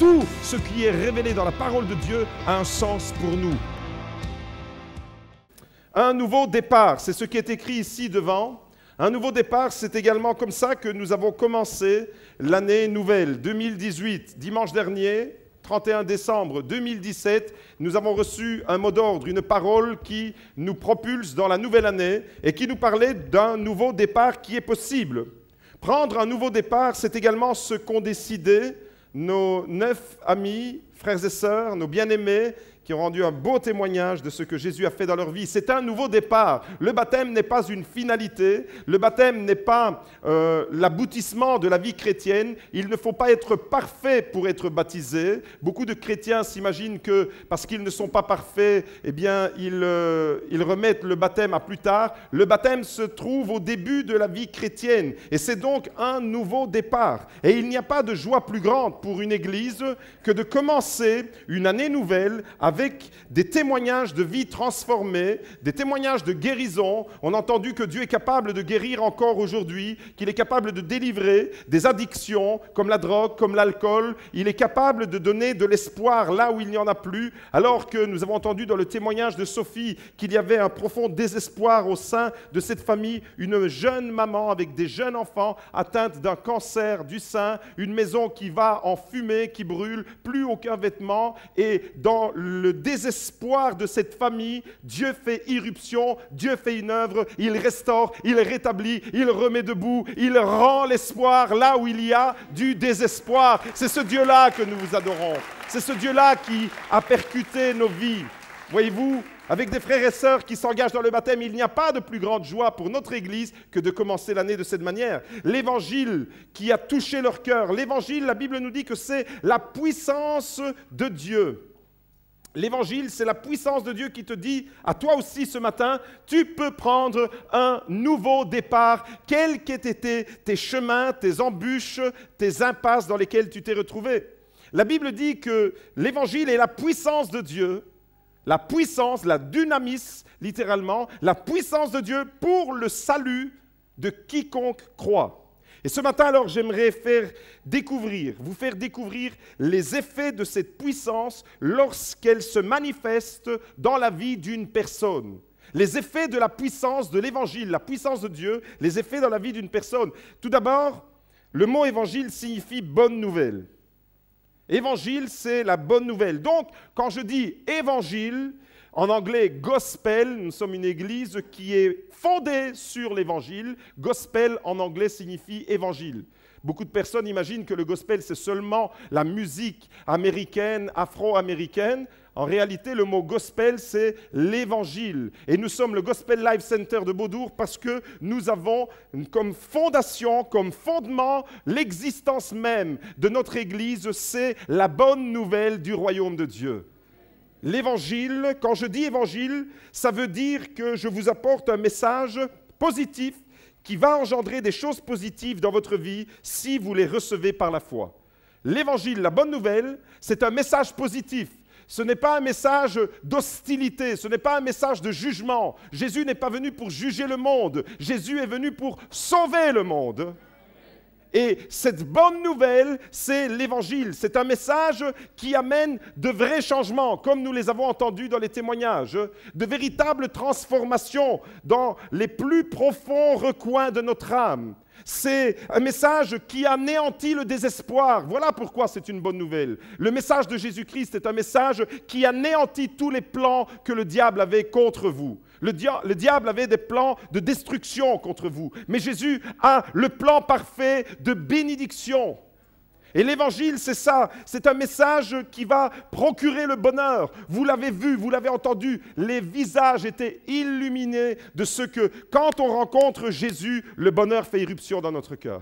tout ce qui est révélé dans la parole de Dieu a un sens pour nous. Un nouveau départ, c'est ce qui est écrit ici devant. Un nouveau départ, c'est également comme ça que nous avons commencé l'année nouvelle 2018. Dimanche dernier, 31 décembre 2017, nous avons reçu un mot d'ordre, une parole qui nous propulse dans la nouvelle année et qui nous parlait d'un nouveau départ qui est possible. Prendre un nouveau départ, c'est également ce qu'ont décidé nos 9 amis, frères et sœurs, nos bien-aimés, qui ont rendu un beau témoignage de ce que Jésus a fait dans leur vie. C'est un nouveau départ. Le baptême n'est pas une finalité. Le baptême n'est pas l'aboutissement de la vie chrétienne. Il ne faut pas être parfait pour être baptisé. Beaucoup de chrétiens s'imaginent que parce qu'ils ne sont pas parfaits, eh bien, ils remettent le baptême à plus tard. Le baptême se trouve au début de la vie chrétienne. Et c'est donc un nouveau départ. Et il n'y a pas de joie plus grande pour une église que de commencer une année nouvelle avec des témoignages de vie transformée, des témoignages de guérison. On a entendu que Dieu est capable de guérir encore aujourd'hui, qu'il est capable de délivrer des addictions comme la drogue, comme l'alcool. Il est capable de donner de l'espoir là où il n'y en a plus, alors que nous avons entendu dans le témoignage de Sophie qu'il y avait un profond désespoir au sein de cette famille, une jeune maman avec des jeunes enfants atteintes d'un cancer du sein, une maison qui va en fumée, qui brûle, plus aucun vêtement, et dans le désespoir de cette famille, Dieu fait irruption, Dieu fait une œuvre, il restaure, il rétablit, il remet debout, il rend l'espoir là où il y a du désespoir. C'est ce Dieu-là que nous vous adorons. C'est ce Dieu-là qui a percuté nos vies. Voyez-vous, avec des frères et sœurs qui s'engagent dans le baptême, il n'y a pas de plus grande joie pour notre Église que de commencer l'année de cette manière. L'Évangile qui a touché leur cœur, l'Évangile, la Bible nous dit que c'est la puissance de Dieu. L'Évangile, c'est la puissance de Dieu qui te dit, à toi aussi ce matin, tu peux prendre un nouveau départ, quels qu'aient été tes chemins, tes embûches, tes impasses dans lesquelles tu t'es retrouvé. La Bible dit que l'Évangile est la puissance de Dieu, la puissance, la dynamis, littéralement, la puissance de Dieu pour le salut de quiconque croit. Et ce matin, alors, j'aimerais vous faire découvrir les effets de cette puissance lorsqu'elle se manifeste dans la vie d'une personne. Les effets de la puissance de l'Évangile, la puissance de Dieu, les effets dans la vie d'une personne. Tout d'abord, le mot Évangile signifie bonne nouvelle. Évangile, c'est la bonne nouvelle. Donc, quand je dis Évangile, en anglais, gospel, nous sommes une église qui est fondée sur l'évangile. Gospel, en anglais, signifie évangile. Beaucoup de personnes imaginent que le gospel, c'est seulement la musique américaine, afro-américaine. En réalité, le mot gospel, c'est l'évangile. Et nous sommes le Gospel Life Center de Beaudour parce que nous avons comme fondation, comme fondement, l'existence même de notre église, c'est la bonne nouvelle du royaume de Dieu. L'évangile, quand je dis évangile, ça veut dire que je vous apporte un message positif qui va engendrer des choses positives dans votre vie si vous les recevez par la foi. L'évangile, la bonne nouvelle, c'est un message positif. Ce n'est pas un message d'hostilité, ce n'est pas un message de jugement. Jésus n'est pas venu pour juger le monde, Jésus est venu pour sauver le monde. Et cette bonne nouvelle, c'est l'Évangile. C'est un message qui amène de vrais changements, comme nous les avons entendus dans les témoignages, de véritables transformations dans les plus profonds recoins de notre âme. C'est un message qui anéantit le désespoir. Voilà pourquoi c'est une bonne nouvelle. Le message de Jésus-Christ est un message qui anéantit tous les plans que le diable avait contre vous. Le diable avait des plans de destruction contre vous. Mais Jésus a le plan parfait de bénédiction. Et l'évangile, c'est ça. C'est un message qui va procurer le bonheur. Vous l'avez vu, vous l'avez entendu. Les visages étaient illuminés de ce que, quand on rencontre Jésus, le bonheur fait irruption dans notre cœur.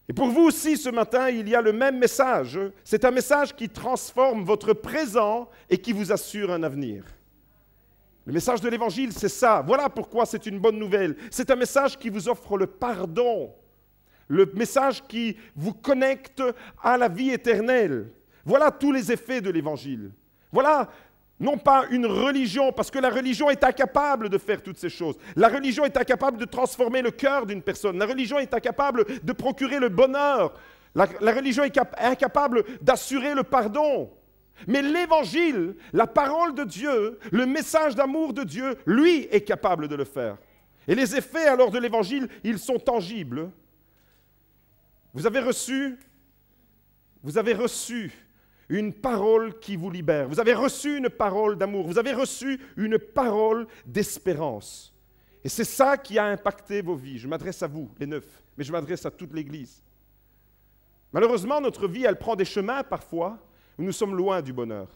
Et pour vous aussi, ce matin, il y a le même message. C'est un message qui transforme votre présent et qui vous assure un avenir. Le message de l'Évangile, c'est ça. Voilà pourquoi c'est une bonne nouvelle. C'est un message qui vous offre le pardon. Le message qui vous connecte à la vie éternelle. Voilà tous les effets de l'Évangile. Voilà, non pas une religion, parce que la religion est incapable de faire toutes ces choses. La religion est incapable de transformer le cœur d'une personne. La religion est incapable de procurer le bonheur La religion est incapable d'assurer le pardon. Mais l'Évangile, la parole de Dieu, le message d'amour de Dieu, lui est capable de le faire. Et les effets alors de l'Évangile, ils sont tangibles. Vous avez reçu une parole qui vous libère. Vous avez reçu une parole d'amour. Vous avez reçu une parole d'espérance. Et c'est ça qui a impacté vos vies. Je m'adresse à vous, les neufs, mais je m'adresse à toute l'Église. Malheureusement, notre vie, elle prend des chemins parfois où nous sommes loin du bonheur,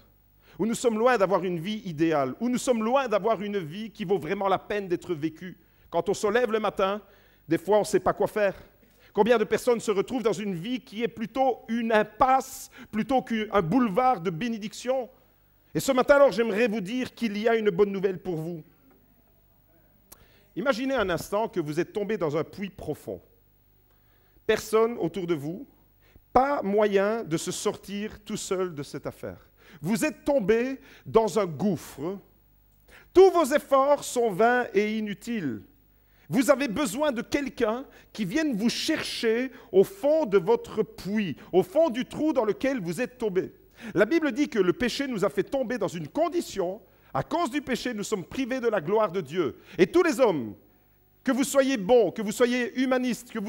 où nous sommes loin d'avoir une vie idéale, où nous sommes loin d'avoir une vie qui vaut vraiment la peine d'être vécue. Quand on se lève le matin, des fois, on ne sait pas quoi faire. Combien de personnes se retrouvent dans une vie qui est plutôt une impasse, plutôt qu'un boulevard de bénédiction? Et ce matin, alors, j'aimerais vous dire qu'il y a une bonne nouvelle pour vous. Imaginez un instant que vous êtes tombé dans un puits profond. Personne autour de vous, pas moyen de se sortir tout seul de cette affaire. Vous êtes tombé dans un gouffre. Tous vos efforts sont vains et inutiles. Vous avez besoin de quelqu'un qui vienne vous chercher au fond de votre puits, au fond du trou dans lequel vous êtes tombé. La Bible dit que le péché nous a fait tomber dans une condition. À cause du péché, nous sommes privés de la gloire de Dieu. Et tous les hommes, que vous soyez bons, que vous soyez humanistes, que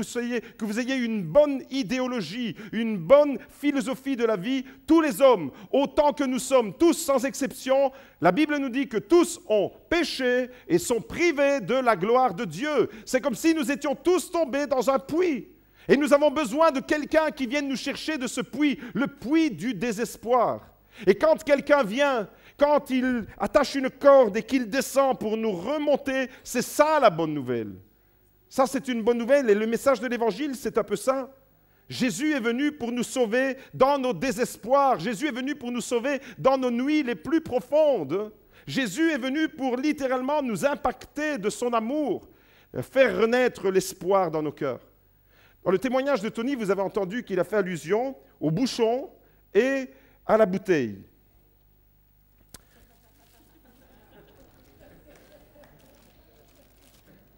vous ayez une bonne idéologie, une bonne philosophie de la vie, tous les hommes, autant que nous sommes, tous sans exception, la Bible nous dit que tous ont péché et sont privés de la gloire de Dieu. C'est comme si nous étions tous tombés dans un puits. Et nous avons besoin de quelqu'un qui vienne nous chercher de ce puits, le puits du désespoir. Et quand quelqu'un vient, quand il attache une corde et qu'il descend pour nous remonter, c'est ça la bonne nouvelle. Ça, c'est une bonne nouvelle et le message de l'Évangile, c'est un peu ça. Jésus est venu pour nous sauver dans nos désespoirs. Jésus est venu pour nous sauver dans nos nuits les plus profondes. Jésus est venu pour littéralement nous impacter de son amour, faire renaître l'espoir dans nos cœurs. Dans le témoignage de Tony, vous avez entendu qu'il a fait allusion au bouchon et à la bouteille.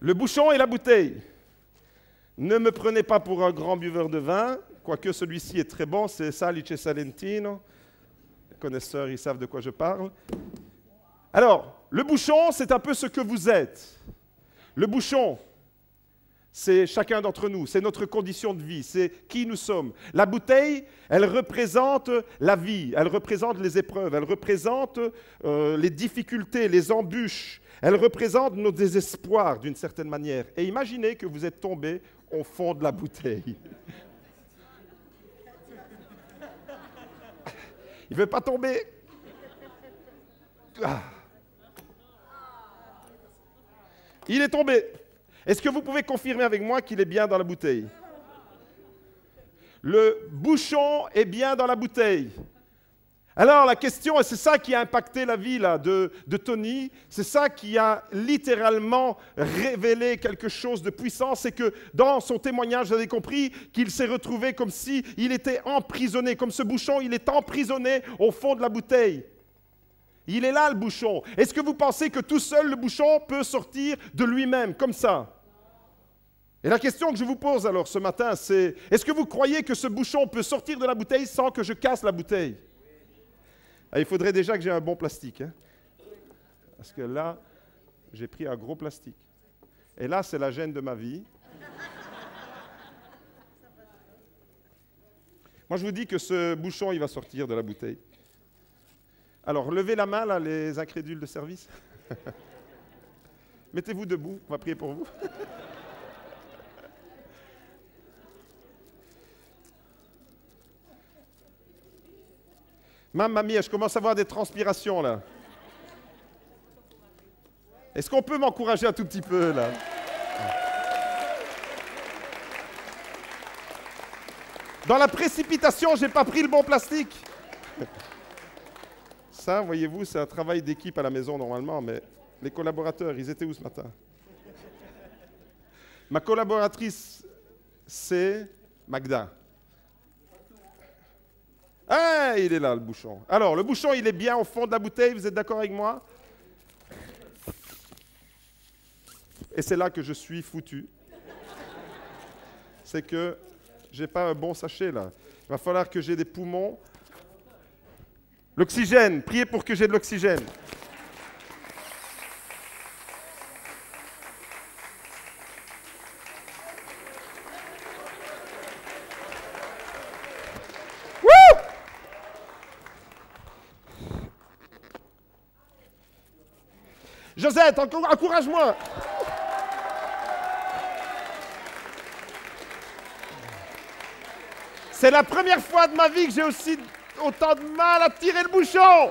Le bouchon et la bouteille. Ne me prenez pas pour un grand buveur de vin, quoique celui-ci est très bon, c'est Salice Salentino. Les connaisseurs, ils savent de quoi je parle. Alors, le bouchon, c'est un peu ce que vous êtes. Le bouchon, c'est chacun d'entre nous, c'est notre condition de vie, c'est qui nous sommes. La bouteille, elle représente la vie, elle représente les épreuves, elle représente les difficultés, les embûches. Elle représente nos désespoirs d'une certaine manière. Et imaginez que vous êtes tombé au fond de la bouteille. Il ne veut pas tomber. Ah. Il est tombé. Est-ce que vous pouvez confirmer avec moi qu'il est bien dans la bouteille? Le bouchon est bien dans la bouteille. Alors la question, et c'est ça qui a impacté la vie là, de Tony, c'est ça qui a littéralement révélé quelque chose de puissant, c'est que dans son témoignage, vous avez compris qu'il s'est retrouvé comme s'il était emprisonné, comme ce bouchon, il est emprisonné au fond de la bouteille. Il est là le bouchon. Est-ce que vous pensez que tout seul le bouchon peut sortir de lui-même comme ça? Et la question que je vous pose alors ce matin, c'est est-ce que vous croyez que ce bouchon peut sortir de la bouteille sans que je casse la bouteille? Ah, il faudrait déjà que j'ai un bon plastique. Hein? Parce que là, j'ai pris un gros plastique. Et là, c'est la gêne de ma vie. Moi, je vous dis que ce bouchon, il va sortir de la bouteille. Alors, levez la main, là, les incrédules de service. Mettez-vous debout, on va prier pour vous. Mamma mia, je commence à avoir des transpirations, là. Est-ce qu'on peut m'encourager un tout petit peu, là? Dans la précipitation, je n'ai pas pris le bon plastique. Ça, voyez-vous, c'est un travail d'équipe à la maison, normalement, mais les collaborateurs, ils étaient où ce matin? Ma collaboratrice, c'est Magda. Ah, il est là, le bouchon. Alors, le bouchon, il est bien au fond de la bouteille, vous êtes d'accord avec moi? Et c'est là que je suis foutu. C'est que J'ai pas un bon sachet là. Il va falloir que j'ai des poumons. L'oxygène, priez pour que j'ai de l'oxygène. Josette, encourage-moi. C'est la première fois de ma vie que j'ai aussi autant de mal à tirer le bouchon.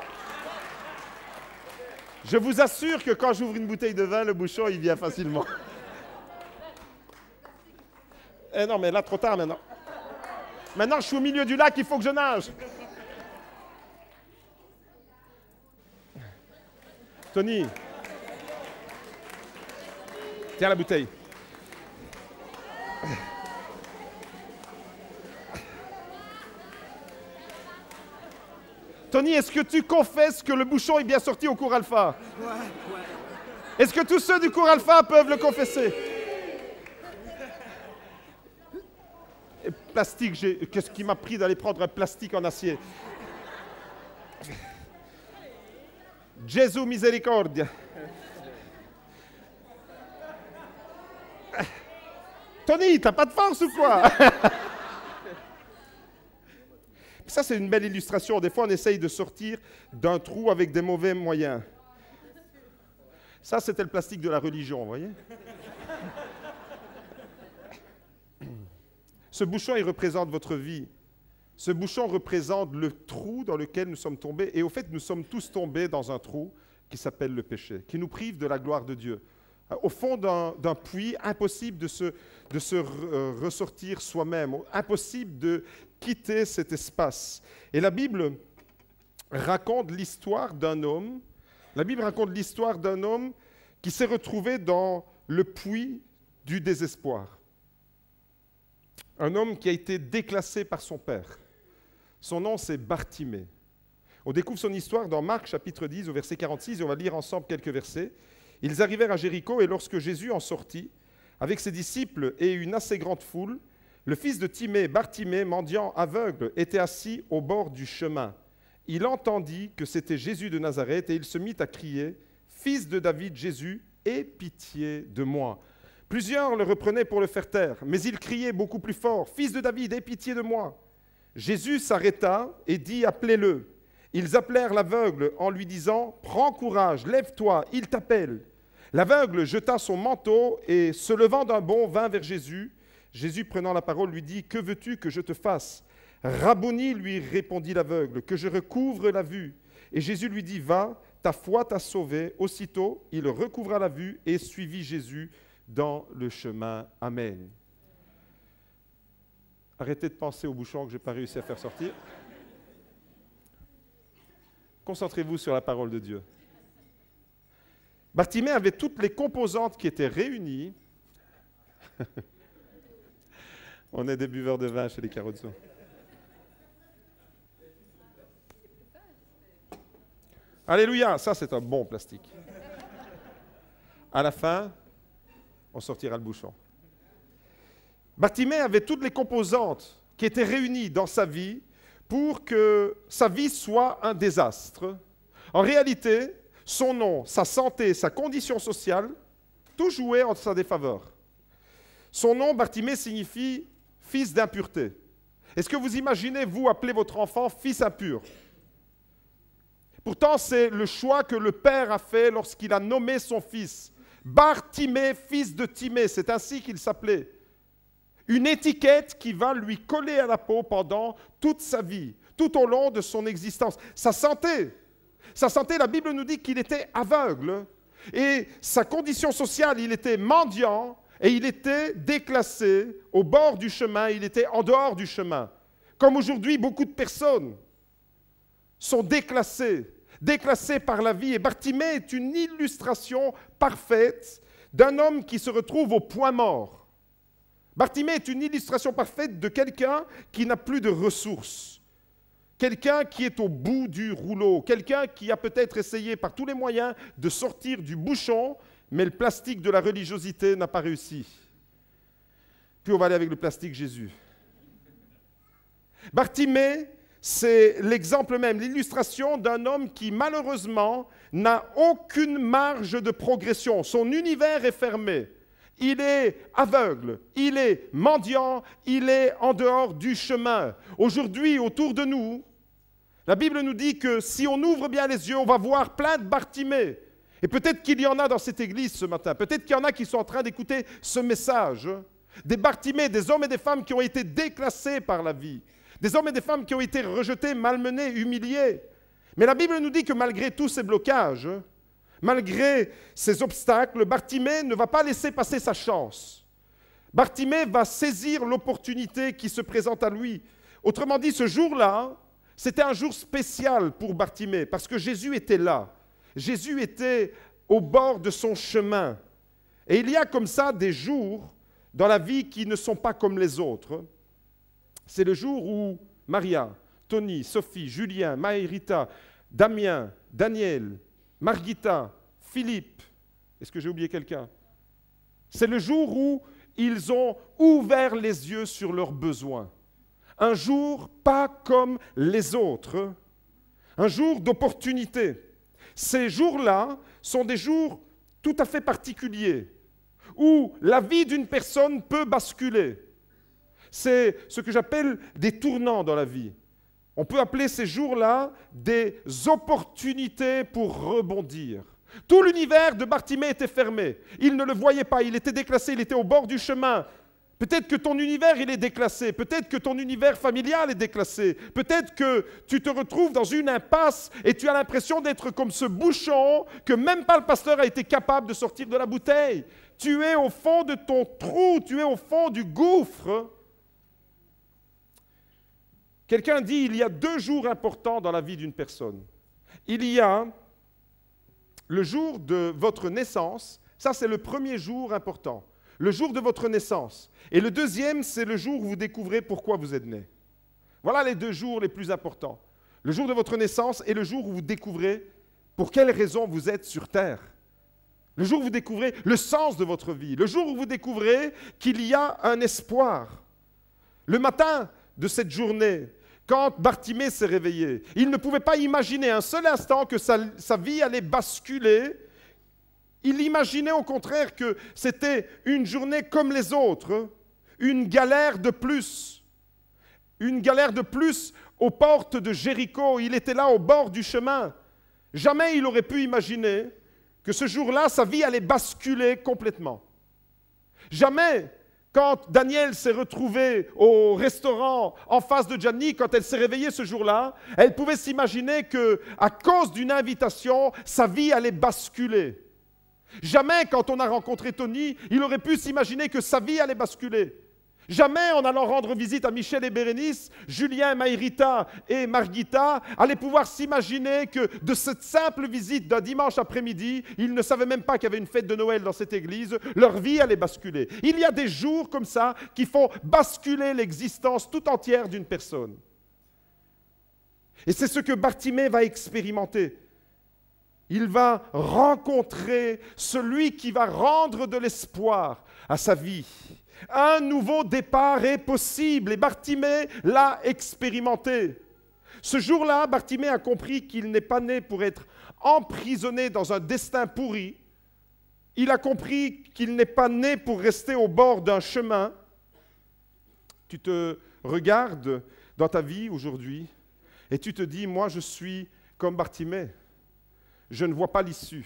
Je vous assure que quand j'ouvre une bouteille de vin, le bouchon, il vient facilement. Eh non, mais là, trop tard maintenant. Maintenant, je suis au milieu du lac, il faut que je nage. Tony, tiens la bouteille. Tony, est-ce que tu confesses que le bouchon est bien sorti au cours alpha? Ouais. Est-ce que tous ceux du cours alpha peuvent le confesser? Et plastique, qu'est-ce qui m'a pris d'aller prendre un plastique en acier? Gesù misericordia. Tony, t'as pas de force ou quoi? Ça, c'est une belle illustration. Des fois, on essaye de sortir d'un trou avec des mauvais moyens. Ça, c'était le plastique de la religion, vous voyez? Ce bouchon, il représente votre vie. Ce bouchon représente le trou dans lequel nous sommes tombés. Et au fait, nous sommes tous tombés dans un trou qui s'appelle le péché, qui nous prive de la gloire de Dieu. Au fond d'un puits, impossible de se ressortir soi-même, impossible de quitter cet espace. Et la Bible raconte l'histoire d'un homme, qui s'est retrouvé dans le puits du désespoir. Un homme qui a été déclassé par son père. Son nom, c'est Bartimée. On découvre son histoire dans Marc, chapitre 10, au verset 46, et on va lire ensemble quelques versets. Ils arrivèrent à Jéricho, et lorsque Jésus en sortit, avec ses disciples et une assez grande foule, le fils de Timée, Bartimée, mendiant aveugle, était assis au bord du chemin. Il entendit que c'était Jésus de Nazareth, et il se mit à crier, « Fils de David, Jésus, aie pitié de moi !» Plusieurs le reprenaient pour le faire taire, mais il criait beaucoup plus fort, « Fils de David, aie pitié de moi !» Jésus s'arrêta et dit, « Appelez-le !» Ils appelèrent l'aveugle en lui disant, « Prends courage, lève-toi, il t'appelle. » L'aveugle jeta son manteau et, se levant d'un bond, vint vers Jésus. Jésus, prenant la parole, lui dit, « Que veux-tu que je te fasse ?» « Rabboni, lui répondit l'aveugle, « que je recouvre la vue. » Et Jésus lui dit, « Va, ta foi t'a sauvé. » Aussitôt, il recouvra la vue et suivit Jésus dans le chemin. Amen. Arrêtez de penser au bouchon que je n'ai pas réussi à faire sortir. Concentrez-vous sur la parole de Dieu. Bartimée avait toutes les composantes qui étaient réunies. On est des buveurs de vin chez les Carozzo. Alléluia, ça c'est un bon plastique. À la fin, on sortira le bouchon. Bartimée avait toutes les composantes qui étaient réunies dans sa vie pour que sa vie soit un désastre. En réalité, son nom, sa santé, sa condition sociale, tout jouait en sa défaveur. Son nom, Bartimée, signifie « fils d'impureté ». Est-ce que vous imaginez, vous, appeler votre enfant « fils impur » ? Pourtant, c'est le choix que le père a fait lorsqu'il a nommé son fils. Bartimée, fils de Timée, c'est ainsi qu'il s'appelait. Une étiquette qui va lui coller à la peau pendant toute sa vie, tout au long de son existence. Sa santé, la Bible nous dit qu'il était aveugle. Et sa condition sociale, il était mendiant et il était déclassé au bord du chemin, il était en dehors du chemin. Comme aujourd'hui, beaucoup de personnes sont déclassées par la vie. Et Bartimée est une illustration parfaite d'un homme qui se retrouve au point mort. Bartimée est une illustration parfaite de quelqu'un qui n'a plus de ressources, quelqu'un qui est au bout du rouleau, quelqu'un qui a peut-être essayé par tous les moyens de sortir du bouchon, mais le plastique de la religiosité n'a pas réussi. Puis on va aller avec le plastique Jésus. Bartimée, c'est l'exemple même, l'illustration d'un homme qui malheureusement n'a aucune marge de progression. Son univers est fermé. Il est aveugle, il est mendiant, il est en dehors du chemin. Aujourd'hui, autour de nous, la Bible nous dit que si on ouvre bien les yeux, on va voir plein de Bartimée. Et peut-être qu'il y en a dans cette église ce matin. Peut-être qu'il y en a qui sont en train d'écouter ce message. Des Bartimée, des hommes et des femmes qui ont été déclassés par la vie. Des hommes et des femmes qui ont été rejetés, malmenés, humiliés. Mais la Bible nous dit que malgré tous ces blocages, malgré ces obstacles, Bartimée ne va pas laisser passer sa chance. Bartimée va saisir l'opportunité qui se présente à lui. Autrement dit, ce jour-là, c'était un jour spécial pour Bartimée parce que Jésus était là. Jésus était au bord de son chemin. Et il y a comme ça des jours dans la vie qui ne sont pas comme les autres. C'est le jour où Maria, Tony, Sophie, Julien, Maërita, Damien, Daniel, Margita, Philippe, est-ce que j'ai oublié quelqu'un? C'est le jour où ils ont ouvert les yeux sur leurs besoins. Un jour pas comme les autres, un jour d'opportunité. Ces jours-là sont des jours tout à fait particuliers, où la vie d'une personne peut basculer. C'est ce que j'appelle des tournants dans la vie. On peut appeler ces jours-là des opportunités pour rebondir. Tout l'univers de Bartimée était fermé. Il ne le voyait pas, il était déclassé, il était au bord du chemin. Peut-être que ton univers, il est déclassé. Peut-être que ton univers familial est déclassé. Peut-être que tu te retrouves dans une impasse et tu as l'impression d'être comme ce bouchon que même pas le pasteur a été capable de sortir de la bouteille. Tu es au fond de ton trou, tu es au fond du gouffre. Quelqu'un dit, il y a 2 jours importants dans la vie d'une personne. Il y a le jour de votre naissance, ça c'est le premier jour important. Le jour de votre naissance. Et le deuxième, c'est le jour où vous découvrez pourquoi vous êtes né. Voilà les 2 jours les plus importants. Le jour de votre naissance et le jour où vous découvrez pour quelle raison vous êtes sur terre. Le jour où vous découvrez le sens de votre vie. Le jour où vous découvrez qu'il y a un espoir. Le matin de cette journée, quand Bartimée s'est réveillé, il ne pouvait pas imaginer un seul instant que sa vie allait basculer. Il imaginait au contraire que c'était une journée comme les autres, une galère de plus aux portes de Jéricho. Il était là au bord du chemin. Jamais il aurait pu imaginer que ce jour-là, sa vie allait basculer complètement. Jamais, quand Daniel s'est retrouvé au restaurant en face de Gianni, quand elle s'est réveillée ce jour-là, elle pouvait s'imaginer qu'à cause d'une invitation, sa vie allait basculer. Jamais, quand on a rencontré Tony, il aurait pu s'imaginer que sa vie allait basculer. Jamais, en allant rendre visite à Michel et Bérénice, Julien, Maërita et Margita allaient pouvoir s'imaginer que de cette simple visite d'un dimanche après-midi, ils ne savaient même pas qu'il y avait une fête de Noël dans cette église, leur vie allait basculer. Il y a des jours comme ça qui font basculer l'existence tout entière d'une personne. Et c'est ce que Bartimée va expérimenter. Il va rencontrer celui qui va rendre de l'espoir à sa vie. Un nouveau départ est possible et Bartimée l'a expérimenté. Ce jour-là, Bartimée a compris qu'il n'est pas né pour être emprisonné dans un destin pourri. Il a compris qu'il n'est pas né pour rester au bord d'un chemin. Tu te regardes dans ta vie aujourd'hui et tu te dis, moi je suis comme Bartimée. Je ne vois pas l'issue.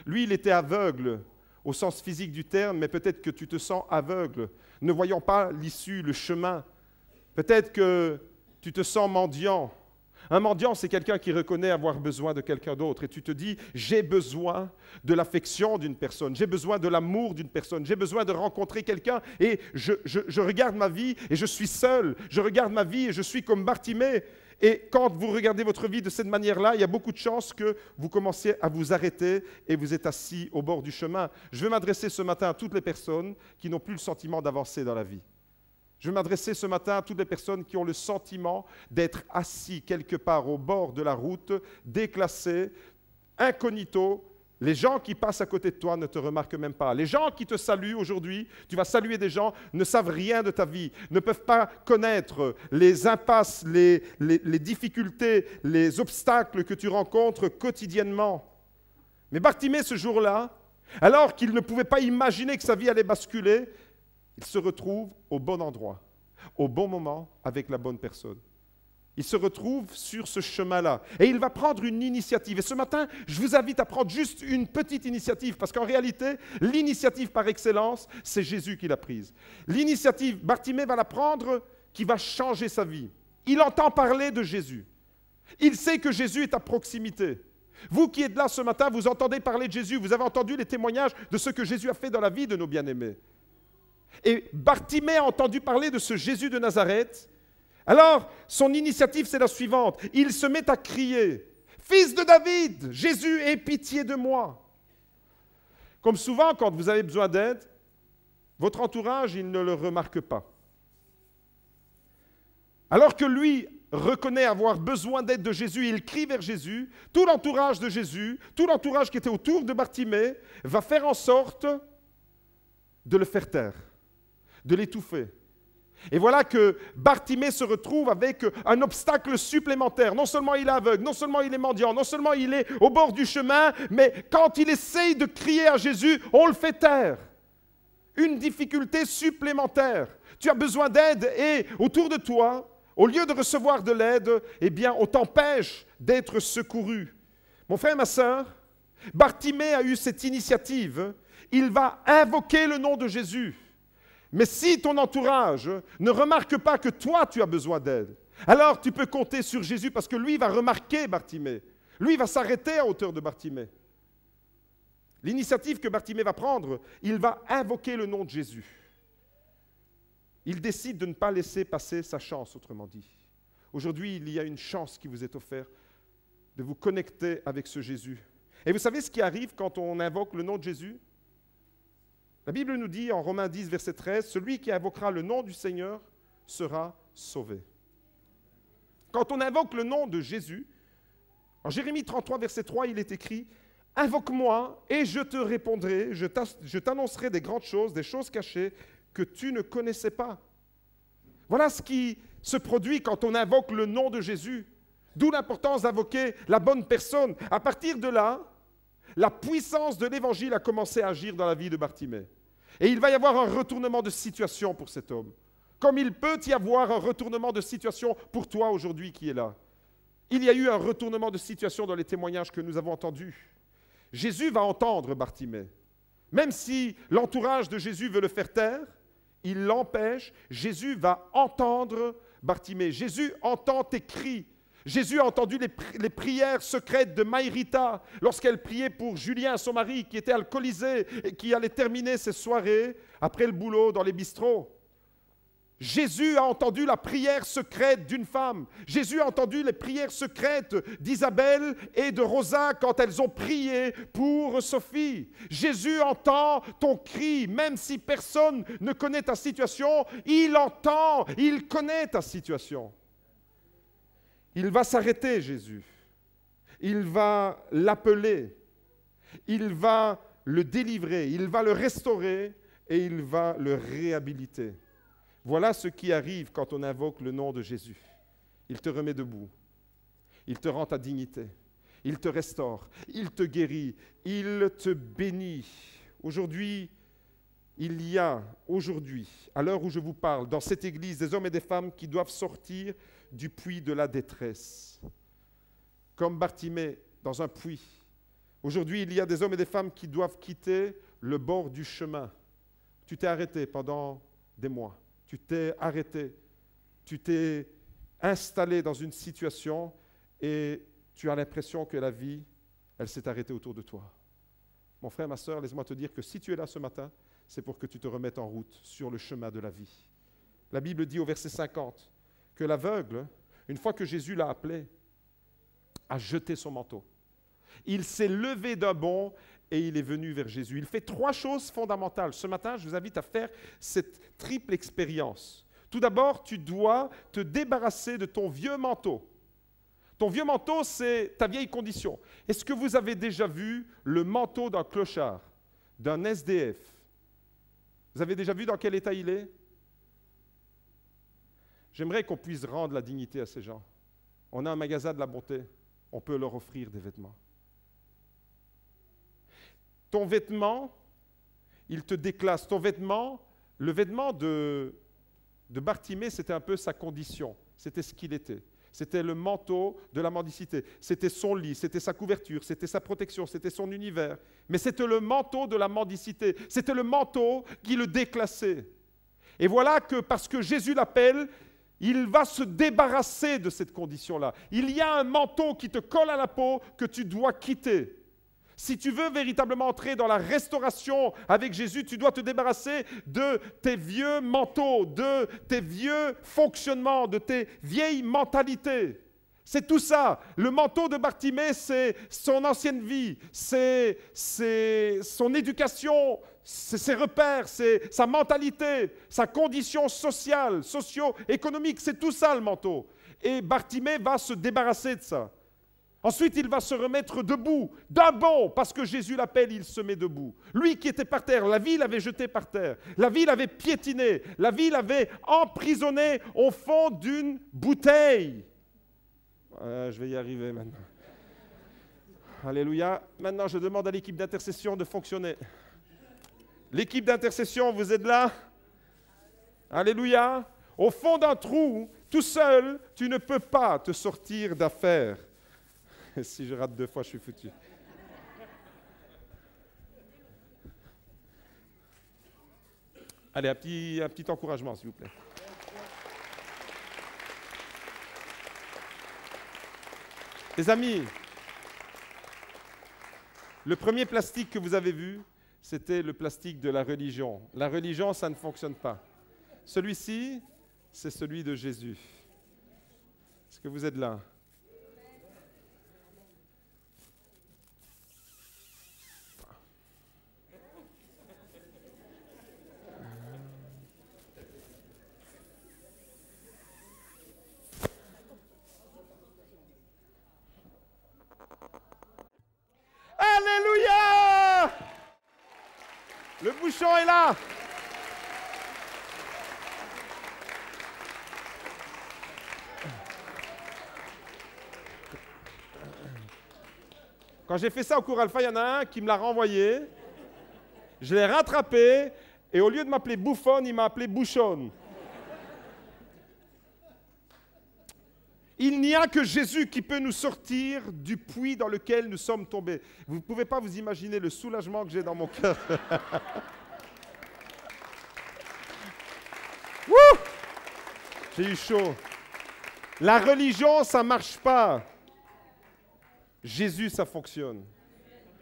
Lui, il était aveugle au sens physique du terme, mais peut-être que tu te sens aveugle, ne voyant pas l'issue, le chemin. Peut-être que tu te sens mendiant. Un mendiant, c'est quelqu'un qui reconnaît avoir besoin de quelqu'un d'autre. Et tu te dis, j'ai besoin de l'affection d'une personne, j'ai besoin de l'amour d'une personne, j'ai besoin de rencontrer quelqu'un. Et je regarde ma vie et je suis seul. Je regarde ma vie et je suis comme Bartimée. Et quand vous regardez votre vie de cette manière-là, il y a beaucoup de chances que vous commenciez à vous arrêter et vous êtes assis au bord du chemin. Je vais m'adresser ce matin à toutes les personnes qui n'ont plus le sentiment d'avancer dans la vie. Je vais m'adresser ce matin à toutes les personnes qui ont le sentiment d'être assis quelque part au bord de la route, déclassés, incognito, Les gens qui passent à côté de toi ne te remarquent même pas. Les gens qui te saluent aujourd'hui, tu vas saluer des gens, ne savent rien de ta vie, ne peuvent pas connaître les impasses, les difficultés, les obstacles que tu rencontres quotidiennement. Mais Bartimée, ce jour-là, alors qu'il ne pouvait pas imaginer que sa vie allait basculer, il se retrouve au bon endroit, au bon moment, avec la bonne personne. Il se retrouve sur ce chemin-là et il va prendre une initiative. Et ce matin, je vous invite à prendre juste une petite initiative parce qu'en réalité, l'initiative par excellence, c'est Jésus qui l'a prise. L'initiative, Bartimée va la prendre qui va changer sa vie. Il entend parler de Jésus. Il sait que Jésus est à proximité. Vous qui êtes là ce matin, vous entendez parler de Jésus, vous avez entendu les témoignages de ce que Jésus a fait dans la vie de nos bien-aimés. Et Bartimée a entendu parler de ce Jésus de Nazareth. Alors, son initiative, c'est la suivante. Il se met à crier, « Fils de David, Jésus, aie pitié de moi !» Comme souvent, quand vous avez besoin d'aide, votre entourage, il ne le remarque pas. Alors que lui reconnaît avoir besoin d'aide de Jésus, il crie vers Jésus, tout l'entourage de Jésus, tout l'entourage qui était autour de Bartimée, va faire en sorte de le faire taire, de l'étouffer. Et voilà que Bartimée se retrouve avec un obstacle supplémentaire. Non seulement il est aveugle, non seulement il est mendiant, non seulement il est au bord du chemin, mais quand il essaye de crier à Jésus, on le fait taire. Une difficulté supplémentaire. Tu as besoin d'aide et autour de toi, au lieu de recevoir de l'aide, eh bien, on t'empêche d'être secouru. Mon frère, ma sœur, Bartimée a eu cette initiative. Il va invoquer le nom de Jésus. Mais si ton entourage ne remarque pas que toi, tu as besoin d'aide, alors tu peux compter sur Jésus parce que lui va remarquer Bartimée. Lui va s'arrêter à hauteur de Bartimée. L'initiative que Bartimée va prendre, il va invoquer le nom de Jésus. Il décide de ne pas laisser passer sa chance, autrement dit. Aujourd'hui, il y a une chance qui vous est offerte de vous connecter avec ce Jésus. Et vous savez ce qui arrive quand on invoque le nom de Jésus ? La Bible nous dit en Romains 10, verset 13, « Celui qui invoquera le nom du Seigneur sera sauvé. » Quand on invoque le nom de Jésus, en Jérémie 33, verset 3, il est écrit « Invoque-moi et je te répondrai, je t'annoncerai des grandes choses, des choses cachées que tu ne connaissais pas. » Voilà ce qui se produit quand on invoque le nom de Jésus. D'où l'importance d'invoquer la bonne personne. À partir de là, la puissance de l'Évangile a commencé à agir dans la vie de Bartimée. Et il va y avoir un retournement de situation pour cet homme. Comme il peut y avoir un retournement de situation pour toi aujourd'hui qui est là. Il y a eu un retournement de situation dans les témoignages que nous avons entendus. Jésus va entendre Bartimée. Même si l'entourage de Jésus veut le faire taire, il l'empêche. Jésus va entendre Bartimée. Jésus entend tes cris. Jésus a entendu les prières secrètes de Maïrita lorsqu'elle priait pour Julien, son mari, qui était alcoolisé et qui allait terminer ses soirées après le boulot dans les bistrots. Jésus a entendu la prière secrète d'une femme. Jésus a entendu les prières secrètes d'Isabelle et de Rosa quand elles ont prié pour Sophie. Jésus entend ton cri, même si personne ne connaît ta situation, il entend, il connaît ta situation. Il va s'arrêter, Jésus. Il va l'appeler. Il va le délivrer. Il va le restaurer et il va le réhabiliter. Voilà ce qui arrive quand on invoque le nom de Jésus. Il te remet debout. Il te rend ta dignité. Il te restaure. Il te guérit. Il te bénit. Aujourd'hui, il y a, à l'heure où je vous parle, dans cette église, des hommes et des femmes qui doivent sortir du puits de la détresse. Comme Bartimée dans un puits. Aujourd'hui, il y a des hommes et des femmes qui doivent quitter le bord du chemin. Tu t'es arrêté pendant des mois. Tu t'es arrêté. Tu t'es installé dans une situation et tu as l'impression que la vie, elle s'est arrêtée autour de toi. Mon frère, ma sœur, laisse-moi te dire que si tu es là ce matin, c'est pour que tu te remettes en route sur le chemin de la vie. La Bible dit au verset 50 que l'aveugle, une fois que Jésus l'a appelé, a jeté son manteau. Il s'est levé d'un bond et il est venu vers Jésus. Il fait 3 choses fondamentales. Ce matin, je vous invite à faire cette triple expérience. Tout d'abord, tu dois te débarrasser de ton vieux manteau. Ton vieux manteau, c'est ta vieille condition. Est-ce que vous avez déjà vu le manteau d'un clochard, d'un SDF? Vous avez déjà vu dans quel état il est? J'aimerais qu'on puisse rendre la dignité à ces gens. On a un magasin de la bonté, on peut leur offrir des vêtements. Ton vêtement, il te déclasse. Ton vêtement, le vêtement de Bartimée, c'était un peu sa condition. C'était ce qu'il était. C'était le manteau de la mendicité. C'était son lit, c'était sa couverture, c'était sa protection, c'était son univers. Mais c'était le manteau de la mendicité. C'était le manteau qui le déclassait. Et voilà que parce que Jésus l'appelle, il va se débarrasser de cette condition-là. Il y a un manteau qui te colle à la peau que tu dois quitter. Si tu veux véritablement entrer dans la restauration avec Jésus, tu dois te débarrasser de tes vieux manteaux, de tes vieux fonctionnements, de tes vieilles mentalités. C'est tout ça. Le manteau de Bartimée, c'est son ancienne vie, c'est son éducation, c'est ses repères, c'est sa mentalité, sa condition sociale, socio-économique. C'est tout ça le manteau. Et Bartimée va se débarrasser de ça. Ensuite, il va se remettre debout, d'un bond, parce que Jésus l'appelle, il se met debout. Lui qui était par terre, la vie l'avait jeté par terre, la vie l'avait piétiné, la vie l'avait emprisonné au fond d'une bouteille. Je vais y arriver maintenant. Alléluia. Maintenant, je demande à l'équipe d'intercession de fonctionner. L'équipe d'intercession, vous êtes là? Alléluia. Au fond d'un trou, tout seul, tu ne peux pas te sortir d'affaire. Si je rate 2 fois, je suis foutu. Allez, un petit encouragement, s'il vous plaît. Les amis, le premier plastique que vous avez vu, c'était le plastique de la religion. La religion, ça ne fonctionne pas. Celui-ci, c'est celui de Jésus. Est-ce que vous êtes là? Alléluia! Le bouchon est là. Quand j'ai fait ça au cours Alpha, il y en a un qui me l'a renvoyé. Je l'ai rattrapé et au lieu de m'appeler bouffonne, il m'a appelé bouchonne. Il n'y a que Jésus qui peut nous sortir du puits dans lequel nous sommes tombés. Vous ne pouvez pas vous imaginer le soulagement que j'ai dans mon cœur. J'ai eu chaud. La religion, ça ne marche pas. Jésus, ça fonctionne.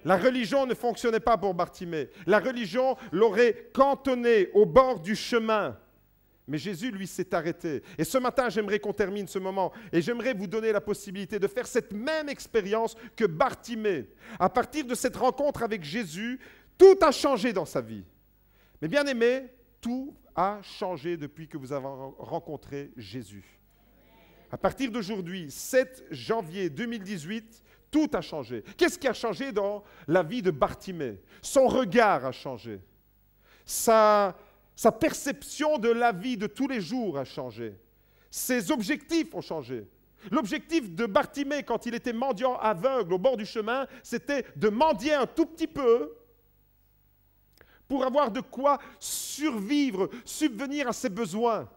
La religion ne fonctionnait pas pour Bartimée. La religion l'aurait cantonné au bord du chemin. Mais Jésus, lui, s'est arrêté. Et ce matin, j'aimerais qu'on termine ce moment. Et j'aimerais vous donner la possibilité de faire cette même expérience que Bartimée. À partir de cette rencontre avec Jésus, tout a changé dans sa vie. Mais bien aimé, tout a changé depuis que vous avez rencontré Jésus. À partir d'aujourd'hui, 7 janvier 2018, tout a changé. Qu'est-ce qui a changé dans la vie de Bartimée? Son regard a changé. Sa perception de la vie de tous les jours a changé. Ses objectifs ont changé. L'objectif de Bartimée, quand il était mendiant aveugle au bord du chemin, c'était de mendier un tout petit peu pour avoir de quoi survivre, subvenir à ses besoins.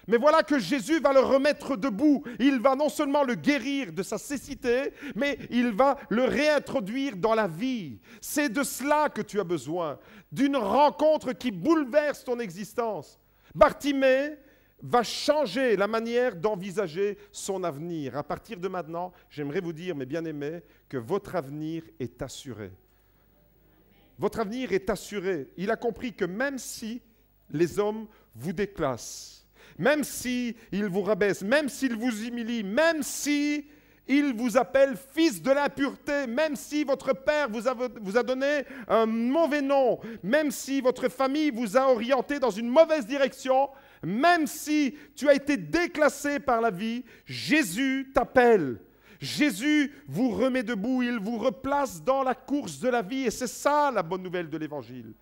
Mais voilà que Jésus va le remettre debout. Il va non seulement le guérir de sa cécité, mais il va le réintroduire dans la vie. C'est de cela que tu as besoin, d'une rencontre qui bouleverse ton existence. Bartimée va changer la manière d'envisager son avenir. À partir de maintenant, j'aimerais vous dire, mes bien-aimés, que votre avenir est assuré. Votre avenir est assuré. Il a compris que même si les hommes vous déclassent, même s'ils vous rabaissent, même s'ils vous humilient, même s'ils vous appellent fils de l'impureté, même si votre père vous a donné un mauvais nom, même si votre famille vous a orienté dans une mauvaise direction, même si tu as été déclassé par la vie, Jésus t'appelle. Jésus vous remet debout, il vous replace dans la course de la vie et c'est ça la bonne nouvelle de l'Évangile.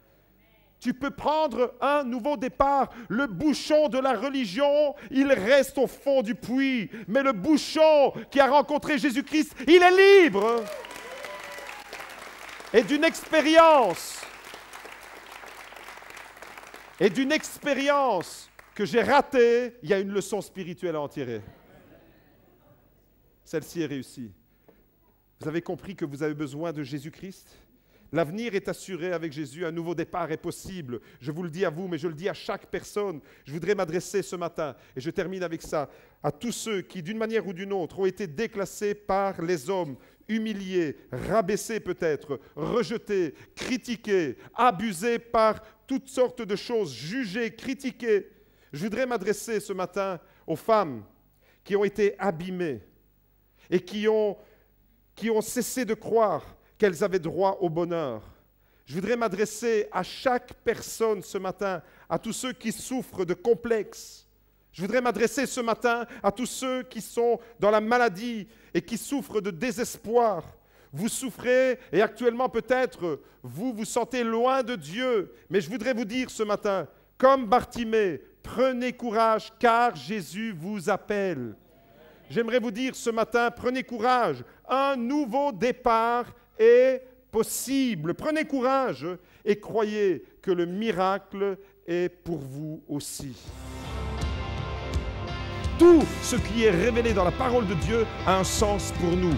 Tu peux prendre un nouveau départ. Le bouchon de la religion, il reste au fond du puits. Mais le bouchon qui a rencontré Jésus-Christ, il est libre. Et d'une expérience que j'ai ratée, il y a une leçon spirituelle à en tirer. Celle-ci est réussie. Vous avez compris que vous avez besoin de Jésus-Christ ? L'avenir est assuré avec Jésus, un nouveau départ est possible. Je vous le dis à vous, mais je le dis à chaque personne. Je voudrais m'adresser ce matin, et je termine avec ça, à tous ceux qui, d'une manière ou d'une autre, ont été déclassés par les hommes, humiliés, rabaissés peut-être, rejetés, critiqués, abusés par toutes sortes de choses, jugés, critiqués. Je voudrais m'adresser ce matin aux femmes qui ont été abîmées et qui ont cessé de croire qu'elles avaient droit au bonheur. Je voudrais m'adresser à chaque personne ce matin, à tous ceux qui souffrent de complexes. Je voudrais m'adresser ce matin à tous ceux qui sont dans la maladie et qui souffrent de désespoir. Vous souffrez et actuellement peut-être vous vous sentez loin de Dieu. Mais je voudrais vous dire ce matin, comme Bartimée, prenez courage car Jésus vous appelle. J'aimerais vous dire ce matin, prenez courage, un nouveau départ est possible. Prenez courage et croyez que le miracle est pour vous aussi. Tout ce qui est révélé dans la parole de Dieu a un sens pour nous.